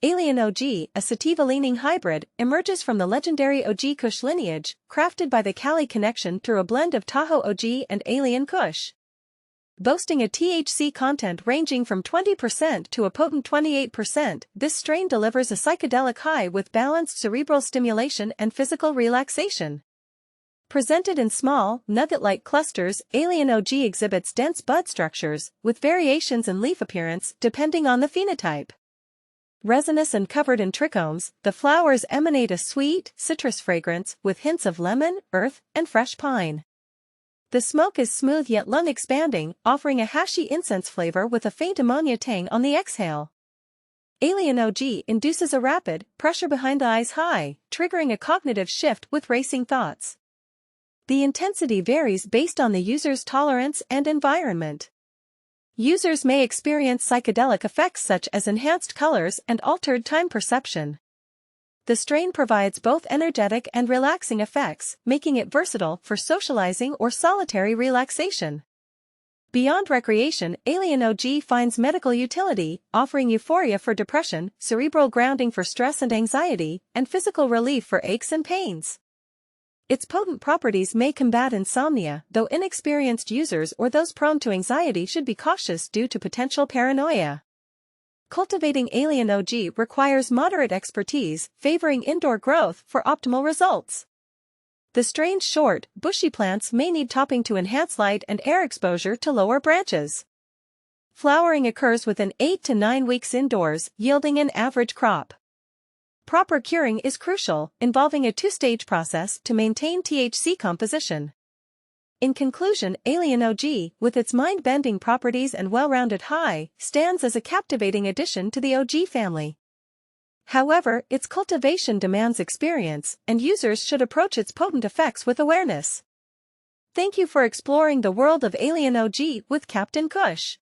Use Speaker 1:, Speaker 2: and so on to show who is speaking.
Speaker 1: Alien OG, a sativa-leaning hybrid, emerges from the legendary OG Kush lineage, crafted by the Cali Connection through a blend of Tahoe OG and Alien Kush. Boasting a THC content ranging from 20% to a potent 28%, this strain delivers a psychedelic high with balanced cerebral stimulation and physical relaxation. Presented in small, nugget-like clusters, Alien OG exhibits dense bud structures, with variations in leaf appearance depending on the phenotype. Resinous and covered in trichomes, the flowers emanate a sweet, citrus fragrance with hints of lemon, earth, and fresh pine. The smoke is smooth yet lung-expanding, offering a hashy incense flavor with a faint ammonia tang on the exhale. Alien OG induces a rapid, pressure-behind-the-eyes high, triggering a cognitive shift with racing thoughts. The intensity varies based on the user's tolerance and environment. Users may experience psychedelic effects such as enhanced colors and altered time perception. The strain provides both energetic and relaxing effects, making it versatile for socializing or solitary relaxation. Beyond recreation, Alien OG finds medical utility, offering euphoria for depression, cerebral grounding for stress and anxiety, and physical relief for aches and pains. Its potent properties may combat insomnia, though inexperienced users or those prone to anxiety should be cautious due to potential paranoia. Cultivating Alien OG requires moderate expertise, favoring indoor growth for optimal results. The strain's short, bushy plants may need topping to enhance light and air exposure to lower branches. Flowering occurs within 8 to 9 weeks indoors, yielding an average crop. Proper curing is crucial, involving a 2-stage process to maintain THC composition. In conclusion, Alien OG, with its mind-bending properties and well-rounded high, stands as a captivating addition to the OG family. However, its cultivation demands experience, and users should approach its potent effects with awareness. Thank you for exploring the world of Alien OG with Captain Kush.